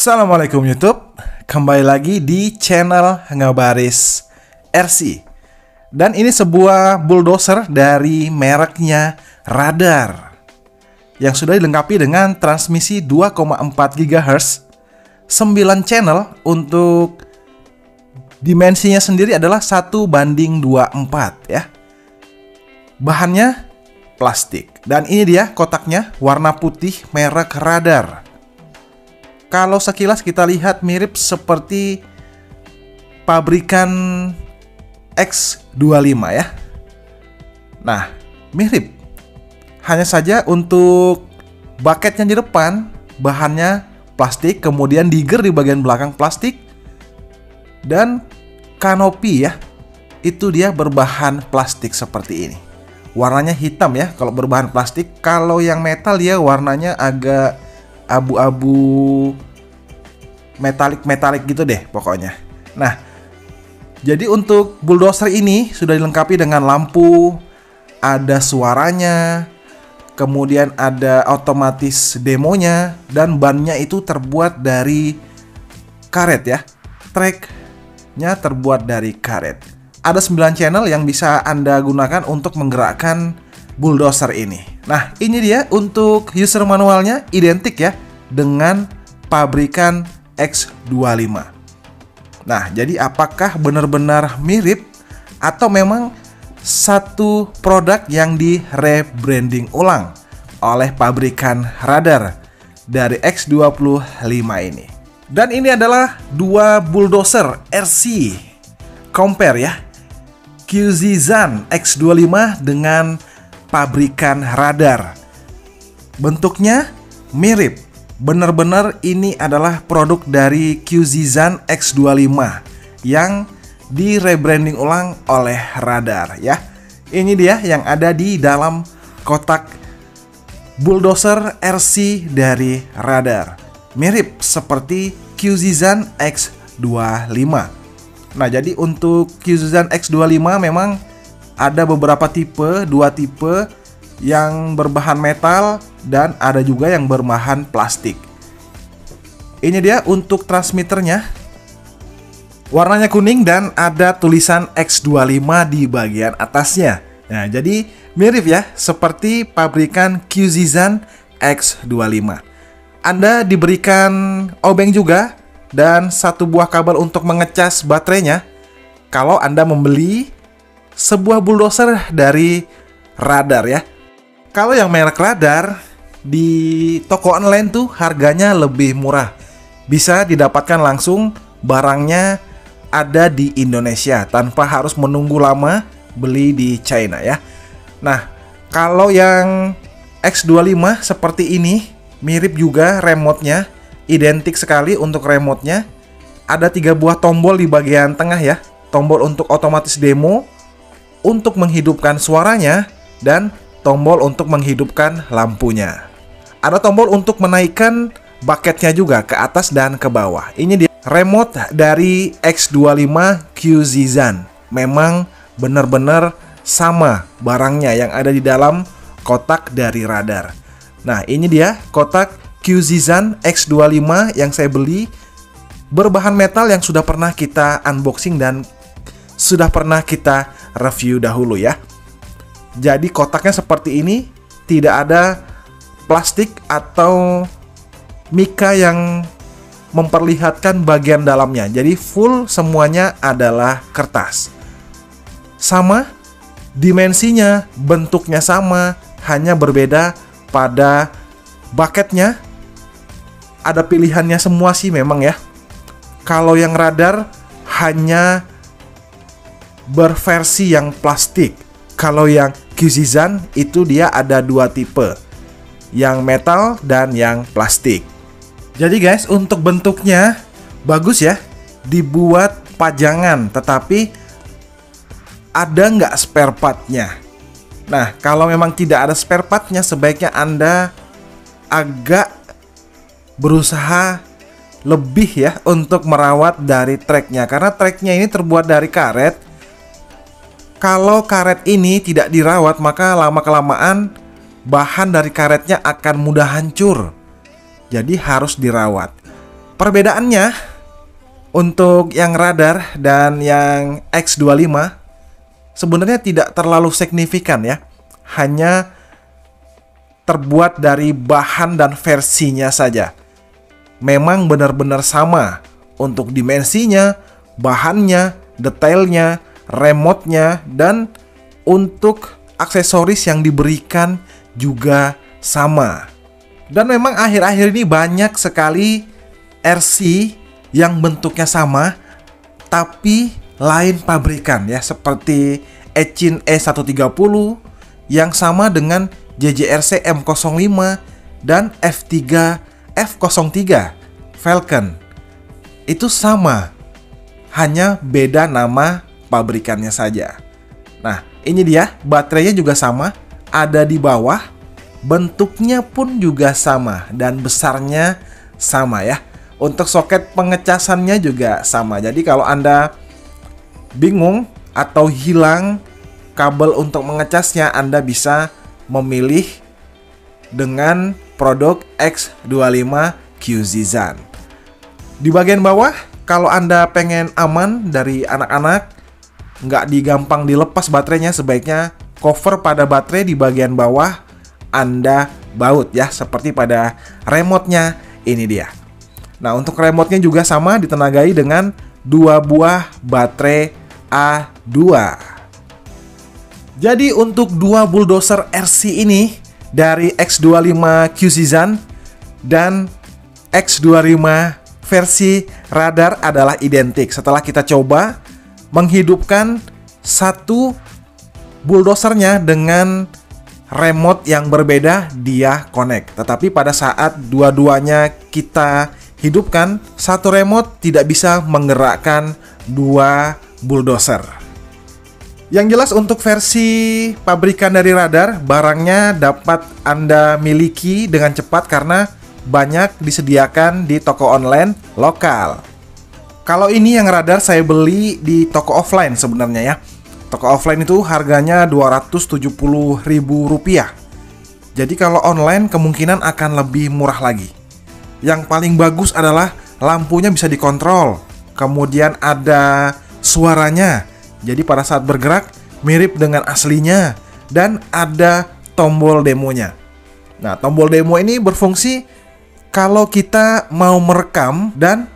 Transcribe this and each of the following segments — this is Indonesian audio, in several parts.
Assalamualaikum YouTube, kembali lagi di channel Ngabaris RC. Dan ini sebuah bulldozer dari mereknya Radar yang sudah dilengkapi dengan transmisi 2,4 GHz, 9 channel. Untuk dimensinya sendiri adalah 1:24 ya. Bahannya plastik. Dan ini dia kotaknya, warna putih, merek Radar. Kalau sekilas kita lihat mirip seperti pabrikan X25 ya. Nah, mirip. Hanya saja untuk bucketnya di depan bahannya plastik, kemudian digger di bagian belakang plastik, dan kanopi ya, itu dia berbahan plastik seperti ini. Warnanya hitam ya kalau berbahan plastik. Kalau yang metal dia warnanya agak abu-abu metalik gitu deh pokoknya. Nah, jadi untuk bulldozer ini sudah dilengkapi dengan lampu, ada suaranya, kemudian ada otomatis demonya, dan bannya itu terbuat dari karet ya. Tracknya terbuat dari karet. Ada 9 channel yang bisa Anda gunakan untuk menggerakkan bulldozer ini. Nah, ini dia untuk user manualnya, identik ya dengan pabrikan X25. Nah, jadi apakah benar-benar mirip atau memang satu produk yang di rebranding ulang oleh pabrikan Radar dari X25 ini? Dan ini adalah dua bulldozer RC compare ya, QZ-Zan X25 dengan pabrikan Radar. Bentuknya mirip. Benar-benar ini adalah produk dari QZ-Zan X25 yang di rebranding ulang oleh Radar ya. Ini dia yang ada di dalam kotak bulldozer RC dari Radar. Mirip seperti QZ-Zan X25. Nah, jadi untuk QZ-Zan X25 memang ada beberapa tipe, 2 tipe yang berbahan metal dan ada juga yang berbahan plastik. Ini dia untuk transmitternya. Warnanya kuning dan ada tulisan X25 di bagian atasnya. Nah, jadi mirip ya seperti pabrikan QZ-Zan X25. Anda diberikan obeng juga dan satu buah kabel untuk mengecas baterainya kalau Anda membeli sebuah bulldozer dari Radar ya. Kalau yang merek Radar di toko online tuh harganya lebih murah. Bisa didapatkan langsung, barangnya ada di Indonesia tanpa harus menunggu lama beli di China ya. Nah, kalau yang X25 seperti ini, mirip juga remote-nya, identik sekali untuk remote-nya. Ada 3 buah tombol di bagian tengah ya. Tombol untuk otomatis demo, untuk menghidupkan suaranya, dan tombol untuk menghidupkan lampunya. Ada tombol untuk menaikkan bucketnya juga ke atas dan ke bawah. Ini dia remote dari X25 QZ-Zan. Memang benar-benar sama barangnya yang ada di dalam kotak dari Radar. Nah, ini dia kotak QZ-Zan X25 yang saya beli, berbahan metal yang sudah pernah kita unboxing dan sudah pernah kita review dahulu ya. Jadi kotaknya seperti ini, tidak ada plastik atau mika yang memperlihatkan bagian dalamnya. Jadi full semuanya adalah kertas. Sama, dimensinya, bentuknya sama, hanya berbeda pada bucketnya. Ada pilihannya semua sih memang ya. Kalau yang Radar hanya berversi yang plastik. Kalau yang QZ-Zan itu dia ada 2 tipe, yang metal dan yang plastik. Jadi guys, untuk bentuknya bagus ya, dibuat pajangan, tetapi ada nggak spare partnya? Nah, kalau memang tidak ada spare partnya, sebaiknya Anda agak berusaha lebih ya untuk merawat dari tracknya, karena tracknya ini terbuat dari karet. Kalau karet ini tidak dirawat, maka lama-kelamaan bahan dari karetnya akan mudah hancur. Jadi harus dirawat. Perbedaannya untuk yang radar dan yang X25 sebenarnya tidak terlalu signifikan ya. Hanya terbuat dari bahan dan versinya saja. Memang benar-benar sama untuk dimensinya, bahannya, detailnya, remote-nya, dan untuk aksesoris yang diberikan juga sama. Dan memang akhir-akhir ini banyak sekali RC yang bentuknya sama tapi lain pabrikan ya, seperti Eichin E130 yang sama dengan JJRC M05 dan F3 F03 Falcon. Itu sama, hanya beda nama pabrikannya saja. Nah, ini dia, baterainya juga sama, ada di bawah, bentuknya pun juga sama dan besarnya sama ya. Untuk soket pengecasannya juga sama. Jadi kalau Anda bingung atau hilang kabel untuk mengecasnya, Anda bisa memilih dengan produk X25 QZZan. Di bagian bawah, kalau Anda pengen aman dari anak-anak, nggak digampang dilepas baterainya, sebaiknya cover pada baterai di bagian bawah Anda baut ya, seperti pada remote-nya. Ini dia. Nah, untuk remote-nya juga sama, ditenagai dengan 2 buah baterai A2. Jadi untuk 2 bulldozer RC ini dari X25 QZZan dan X25 versi radar adalah identik. Setelah kita coba menghidupkan satu bulldozernya dengan remote yang berbeda, dia connect. Tetapi pada saat dua-duanya kita hidupkan, satu remote tidak bisa menggerakkan 2 bulldozer. Yang jelas untuk versi pabrikan dari radar, barangnya dapat Anda miliki dengan cepat karena banyak disediakan di toko online lokal. Kalau ini yang radar saya beli di toko offline sebenarnya ya. Toko offline itu harganya Rp270.000. Jadi kalau online kemungkinan akan lebih murah lagi. Yang paling bagus adalah lampunya bisa dikontrol. Kemudian ada suaranya. Jadi pada saat bergerak mirip dengan aslinya. Dan ada tombol demonya. Nah, tombol demo ini berfungsi kalau kita mau merekam dan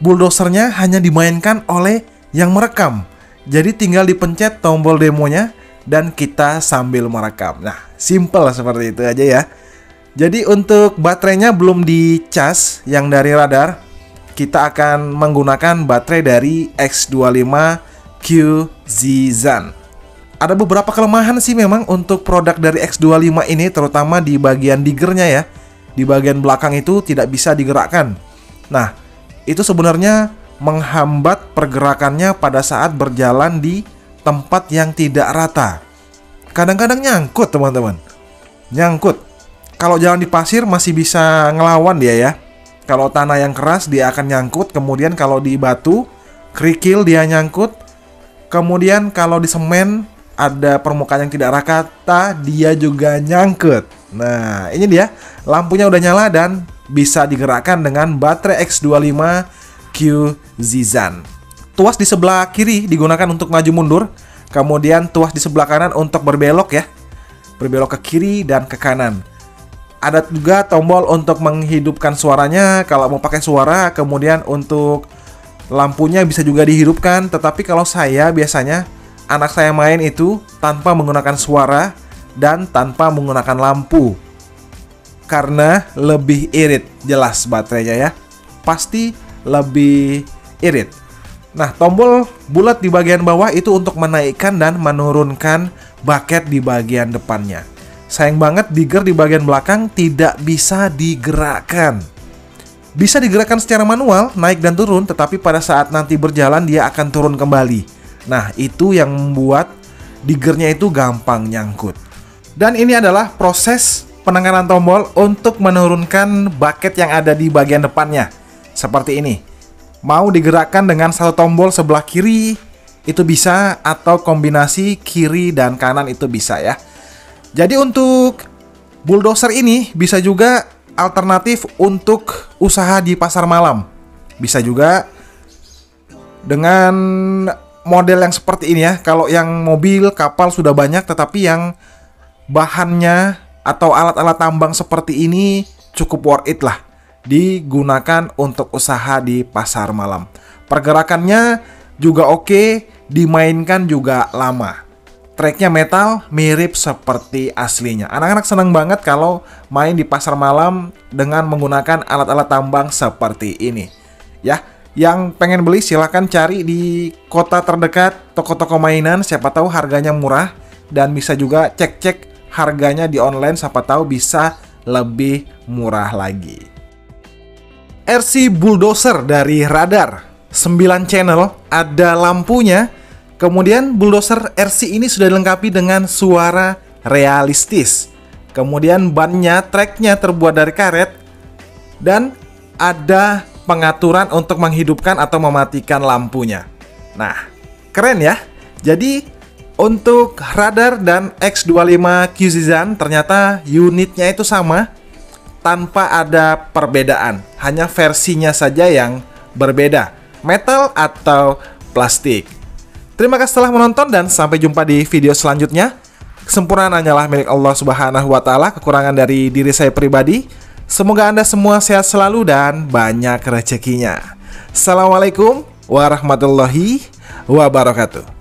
bulldozernya hanya dimainkan oleh yang merekam. Jadi tinggal dipencet tombol demonya dan kita sambil merekam. Nah, simple seperti itu aja ya. Jadi untuk baterainya belum dicas yang dari radar. Kita akan menggunakan baterai dari X25 QZZan. Ada beberapa kelemahan sih memang untuk produk dari X25 ini, terutama di bagian diggernya ya. Di bagian belakang itu tidak bisa digerakkan. Nah, itu sebenarnya menghambat pergerakannya pada saat berjalan di tempat yang tidak rata. Kadang-kadang nyangkut teman-teman. Nyangkut. Kalau jalan di pasir masih bisa ngelawan dia ya. Kalau tanah yang keras dia akan nyangkut. Kemudian kalau di batu, kerikil dia nyangkut. Kemudian kalau di semen ada permukaan yang tidak rata, dia juga nyangkut. Nah, ini dia. Lampunya udah nyala dan bisa digerakkan dengan baterai X25 QZZan. Tuas di sebelah kiri digunakan untuk maju mundur. Kemudian tuas di sebelah kanan untuk berbelok ya. Berbelok ke kiri dan ke kanan. Ada juga tombol untuk menghidupkan suaranya kalau mau pakai suara. Kemudian untuk lampunya bisa juga dihidupkan. Tetapi kalau saya biasanya anak saya main itu tanpa menggunakan suara dan tanpa menggunakan lampu. Karena lebih irit jelas baterainya ya. Pasti lebih irit. Nah, tombol bulat di bagian bawah itu untuk menaikkan dan menurunkan bucket di bagian depannya. Sayang banget digger di bagian belakang tidak bisa digerakkan. Bisa digerakkan secara manual, naik dan turun, tetapi pada saat nanti berjalan dia akan turun kembali. Nah, itu yang membuat diggernya itu gampang nyangkut. Dan ini adalah proses penanganan tombol untuk menurunkan bucket yang ada di bagian depannya. Seperti ini. Mau digerakkan dengan satu tombol sebelah kiri, itu bisa, atau kombinasi kiri dan kanan itu bisa ya. Jadi untuk bulldozer ini bisa juga alternatif untuk usaha di pasar malam. Bisa juga dengan model yang seperti ini ya. Kalau yang mobil, kapal sudah banyak, tetapi yang bahannya atau alat-alat tambang seperti ini cukup worth it lah digunakan untuk usaha di pasar malam. Pergerakannya juga oke, dimainkan juga lama. Tracknya metal, mirip seperti aslinya. Anak-anak senang banget kalau main di pasar malam dengan menggunakan alat-alat tambang seperti ini. Ya, yang pengen beli silahkan cari di kota terdekat toko-toko mainan, siapa tahu harganya murah. Dan bisa juga cek-cek harganya di online, siapa tahu bisa lebih murah lagi. RC Bulldozer dari Radar 9 channel, ada lampunya. Kemudian Bulldozer RC ini sudah dilengkapi dengan suara realistis. Kemudian bannya, tracknya terbuat dari karet. Dan ada pengaturan untuk menghidupkan atau mematikan lampunya. Nah, keren ya. Jadi untuk Radar dan X25 QZ ternyata unitnya itu sama, tanpa ada perbedaan, hanya versinya saja yang berbeda, metal atau plastik. Terima kasih telah menonton dan sampai jumpa di video selanjutnya. Kesempurnaan hanyalah milik Allah Subhanahu wa Ta'ala, kekurangan dari diri saya pribadi. Semoga Anda semua sehat selalu dan banyak rezekinya. Assalamualaikum warahmatullahi wabarakatuh.